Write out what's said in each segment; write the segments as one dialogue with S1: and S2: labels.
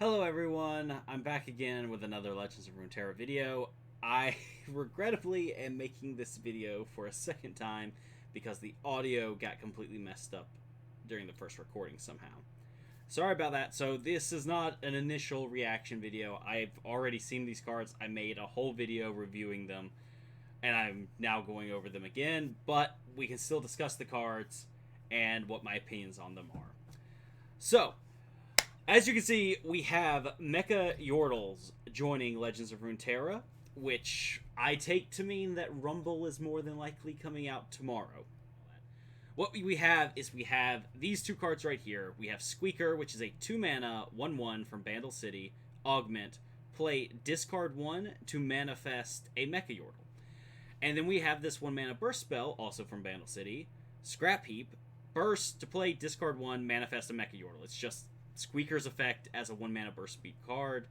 S1: Hello everyone, I'm back again with another Legends of Runeterra video. I regrettably am making this video for a second time because the audio got completely messed up during the first recording somehow. Sorry about that. So this is not an initial reaction video. I've already seen these cards. I made a whole video reviewing them and I'm now going over them again, but we can still discuss the cards and what my opinions on them are. So, as you can see, we have Mecha-Yordles joining Legends of Runeterra, which I take to mean that Rumble is more than likely coming out tomorrow. What we have is we have these two cards right here. We have Squeaker, which is a 2-mana 1/1 from Bandle City, augment, play discard 1 to manifest a Mecha-Yordle. And then we have this 1-mana burst spell, also from Bandle City, Scrap Heap, burst to play discard 1, manifest a Mecha-Yordle. It's just Squeaker's effect as a 1-mana burst speed card.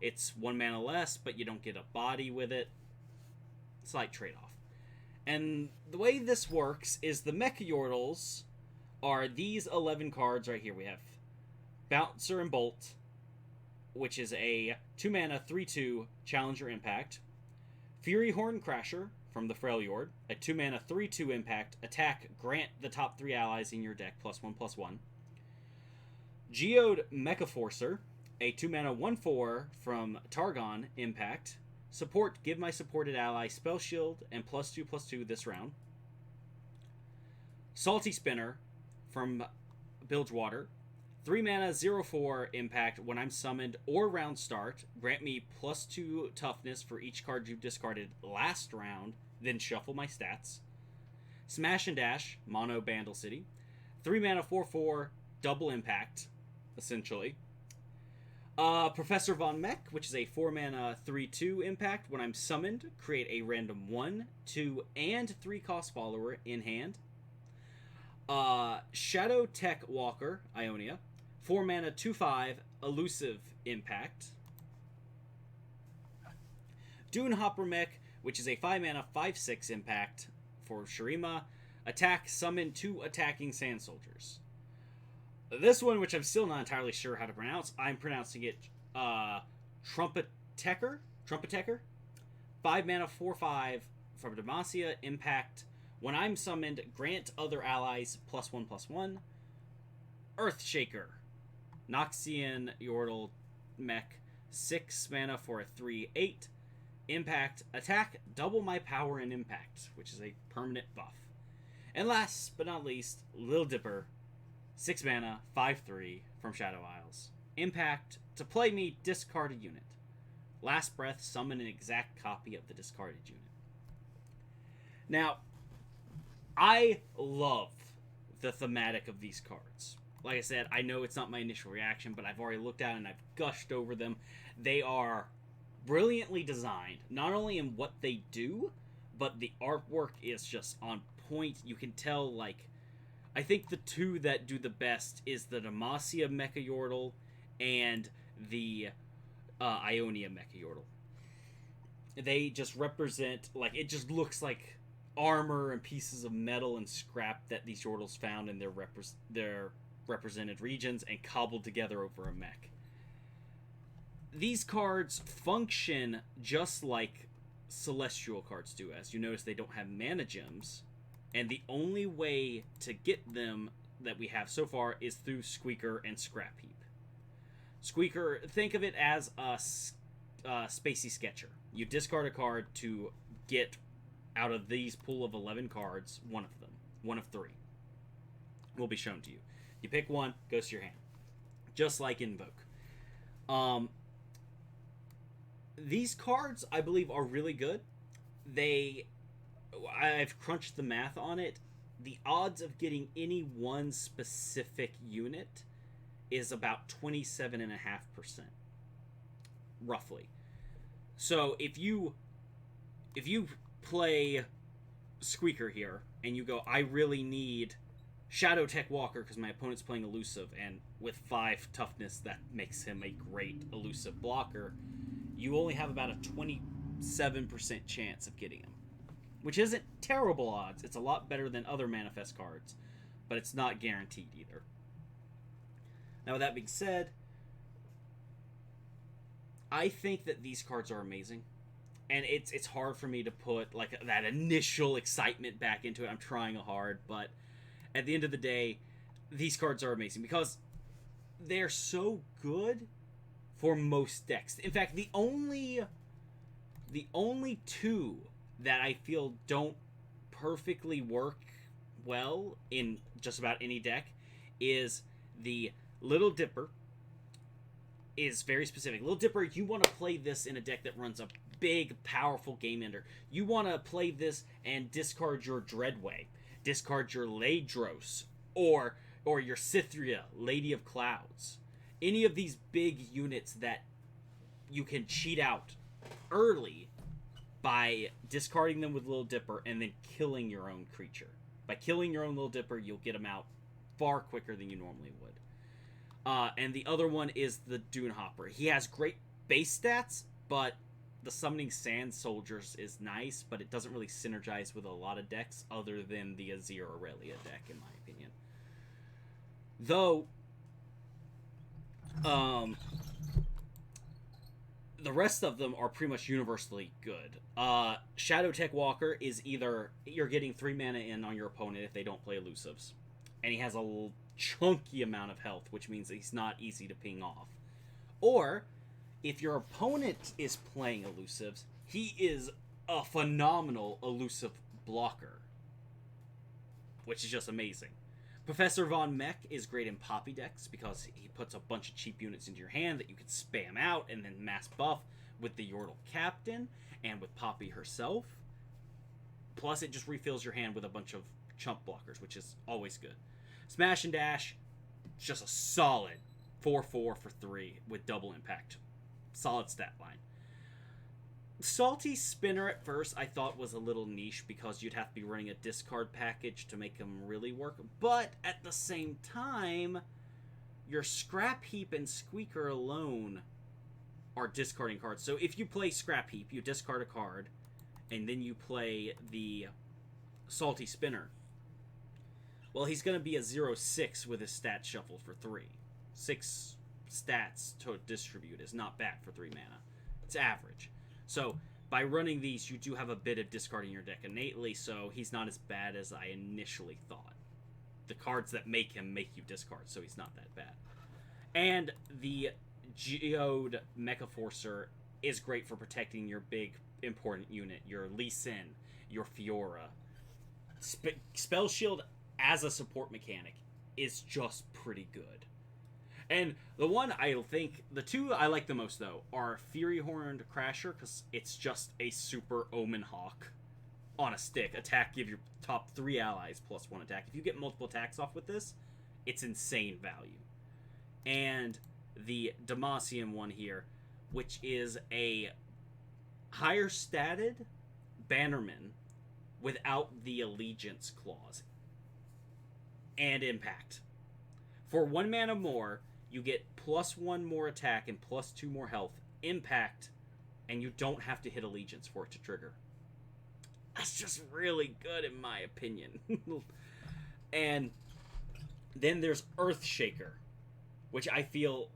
S1: It's 1 mana less, but you don't get a body with it. Slight trade-off. And the way this works is the Mecha-Yordles are these 11 cards right here. We have Bouncer and Bolt, which is a 2-mana 3/2 Challenger Impact. Fury Horn Crasher from the Freljord, a 2-mana 3/2 Impact. Attack, grant the top 3 allies in your deck +1/+1. Geode Mecha-Forcer, a 2-mana 1/4 from Targon Impact. Support, give my supported ally Spell Shield and +2/+2 this round. Salty Spinner from Bilgewater, 3-mana 0/4 Impact. When I'm summoned or round start, grant me +2 toughness for each card you've discarded last round, then shuffle my stats. Smash and Dash, Mono Bandle City, 3-mana 4/4 double impact, essentially. Professor Von Mech, which is a 4-mana 3/2 impact. When I'm summoned, create a random 1, 2, and 3 cost follower in hand. Shadow Tech Walker, Ionia, 4-mana 2/5 elusive impact. Dune Hopper Mech, which is a 5-mana 5/6 impact for Shurima. Attack, summon 2 attacking Sand Soldiers. This one, which I'm still not entirely sure how to pronounce, I'm pronouncing it Trumpetecker. 5-mana 4/5 from Demacia, impact. When I'm summoned, grant other allies +1/+1. Earthshaker, Noxian Yordle Mech, 6 mana for a 3/8 impact. Attack, double my power and impact, which is a permanent buff. And last but not least, Lil Dipper, 6 mana, 5/3 from Shadow Isles. Impact, to play me, discard a unit. Last breath, summon an exact copy of the discarded unit. Now, I love the thematic of these cards. Like I said, I know it's not my initial reaction, but I've already looked at it and I've gushed over them. They are brilliantly designed, not only in what they do, but the artwork is just on point. You can tell, like, I think the two that do the best is the Demacia Mecha-Yordle and the Ionia Mecha-Yordle. They just represent, like, it just looks like armor and pieces of metal and scrap that these Yordles found in their represented regions and cobbled together over a mech. These cards function just like Celestial cards do. As you notice, they don't have mana gems. And the only way to get them that we have so far is through Squeaker and Scrap Heap. Squeaker, think of it as a Spacey Sketcher. You discard a card to get out of these pool of 11 cards, one of them. One of 3 will be shown to you. You pick one, goes to your hand. Just like Invoke. These cards, I believe, are really good. I've crunched the math on it. The odds of getting any one specific unit is about 27.5%, roughly. So if you play Squeaker here and you go, I really need Shadow Tech Walker because my opponent's playing elusive, and with 5 toughness that makes him a great elusive blocker, you only have about a 27% chance of getting him. Which isn't terrible odds. It's a lot better than other manifest cards, but it's not guaranteed either. Now, with that being said, I think that these cards are amazing. And it's hard for me to put like that initial excitement back into it. I'm trying hard, but at the end of the day, these cards are amazing because they're so good for most decks. In fact, the only two that I feel don't perfectly work well in just about any deck is the Little Dipper. Is very specific. Little Dipper, you want to play this in a deck that runs a big, powerful game ender. You want to play this and discard your Dreadway, discard your Ladros, or your Cythria, Lady of Clouds. Any of these big units that you can cheat out early by discarding them with Little Dipper and then killing your own creature. By killing your own Little Dipper, you'll get them out far quicker than you normally would. And the other one is the Dune Hopper. He has great base stats, but the Summoning Sand Soldiers is nice, but it doesn't really synergize with a lot of decks other than the Azir Aurelia deck, in my opinion. Though, the rest of them are pretty much universally good. Shadow Tech Walker is either you're getting 3 mana in on your opponent if they don't play elusives, and he has a chunky amount of health, which means he's not easy to ping off. Or, if your opponent is playing elusives, he is a phenomenal elusive blocker, which is just amazing. Professor Von Mech is great in Poppy decks because he puts a bunch of cheap units into your hand that you can spam out and then mass buff with the Yordle Captain and with Poppy herself. Plus, it just refills your hand with a bunch of chump blockers, which is always good. Smash and Dash, just a solid 4/4 for 3 with double impact. Solid stat line. Salty Spinner at first I thought was a little niche because you'd have to be running a discard package to make them really work. But at the same time, your Scrap Heap and Squeaker alone are discarding cards. So if you play Scrap Heap, you discard a card, and then you play the Salty Spinner. Well, he's going to be a 0/6 with his stat shuffle for 3. 6 stats to distribute is not bad for 3 mana. It's average. So, by running these, you do have a bit of discarding your deck innately, so he's not as bad as I initially thought. The cards that make him make you discard, so he's not that bad. And the Geode Mecha Forcer is great for protecting your big, important unit, your Lee Sin, your Fiora. Spell Shield as a support mechanic is just pretty good. And the one I think, the two I like the most though, are Fury Horned Crasher, because it's just a super Omen Hawk on a stick. Attack, give your top 3 allies +1 attack. If you get multiple attacks off with this, it's insane value. And the Demacian one here, which is a higher statted Bannerman without the Allegiance clause and impact. For 1 mana more, you get +1 more attack and +2 more health, impact, and you don't have to hit Allegiance for it to trigger. That's just really good in my opinion. And then there's Earthshaker, which I feel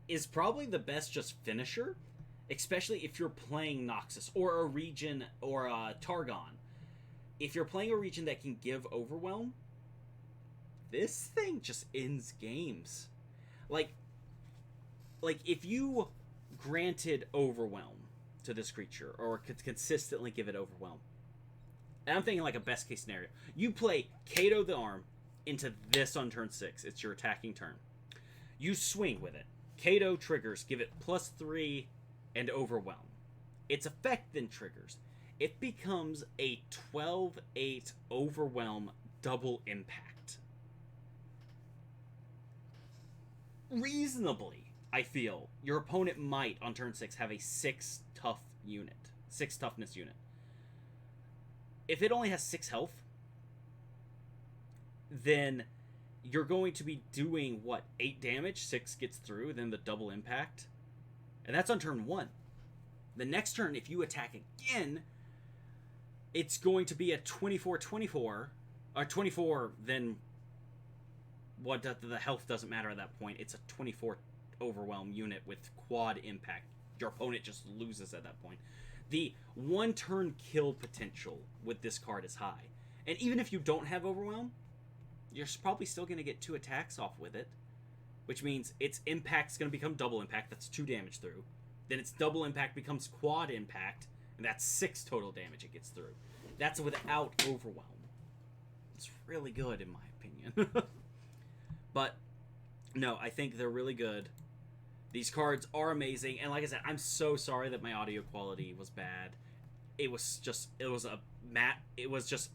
S1: is probably the best just finisher, especially if you're playing Noxus or a region or a Targon. If you're playing a region that can give Overwhelm, this thing just ends games. Like if you granted Overwhelm to this creature, or could consistently give it Overwhelm, and I'm thinking like a best case scenario, you play Kato the Arm into this on turn 6. It's your attacking turn. You swing with it. Kato triggers, give it +3 and Overwhelm. Its effect then triggers. It becomes a 12/8 Overwhelm double impact. Reasonably, I feel, your opponent might, on turn 6, have a 6 toughness unit. If it only has 6 health, then you're going to be doing, 8 damage? 6 gets through, then the double impact. And that's on turn 1. The next turn, if you attack again, it's going to be a 24/24, or 24, then the health doesn't matter at that point. It's a 24 overwhelm unit with quad impact. Your opponent just loses at that point. The one turn kill potential with this card is high. And even if you don't have overwhelm, you're probably still going to get 2 attacks off with it, which means its impact's going to become double impact. That's 2 damage through. Then its double impact becomes quad impact, and that's 6 total damage it gets through. That's without overwhelm. It's really good in my opinion. But no, I think they're really good. These cards are amazing, and like I said, I'm so sorry that my audio quality was bad. It was just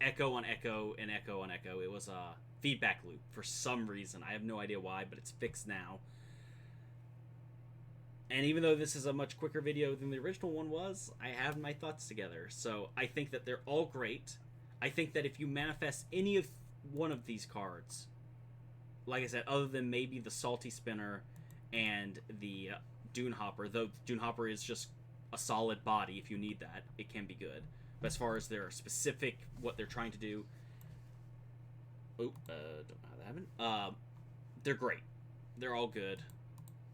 S1: echo on echo and echo on echo. It was a feedback loop for some reason. I have no idea why, but it's fixed now. And even though this is a much quicker video than the original one was, I have my thoughts together. So I think that they're all great. I think that if you manifest any of one of these cards, like I said, other than maybe the Salty Spinner and the Dune Hopper, though Dune Hopper is just a solid body, if you need that, it can be good. But as far as their specific, what they're trying to do, don't know how that happened. They're great. They're all good.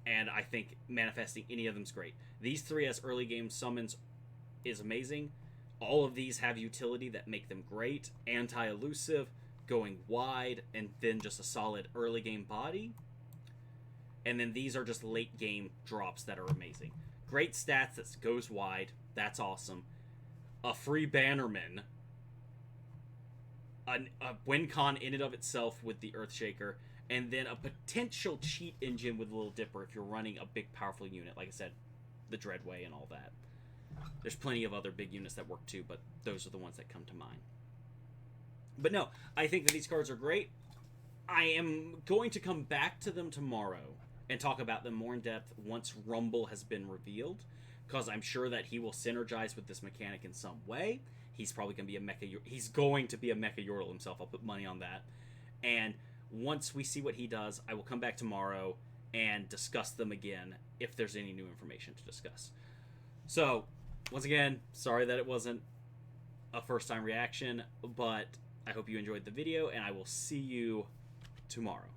S1: And I think manifesting any of them is great. These 3 as early game summons is amazing. All of these have utility that make them great. Anti-elusive, going wide, and then just a solid early game body. And then these are just late game drops that are amazing. Great stats that goes wide. That's awesome. A free Bannerman. A win con in and of itself with the Earthshaker. And then a potential cheat engine with Little Dipper if you're running a big powerful unit. Like I said, the Dreadway and all that. There's plenty of other big units that work too, but those are the ones that come to mind. But no, I think that these cards are great. I am going to come back to them tomorrow and talk about them more in depth once Rumble has been revealed, because I'm sure that he will synergize with this mechanic in some way. He's probably going to be he's going to be a Mecha-Yordle himself. I'll put money on that. And once we see what he does, I will come back tomorrow and discuss them again if there's any new information to discuss. So, once again, sorry that it wasn't a first-time reaction, but I hope you enjoyed the video, and I will see you tomorrow.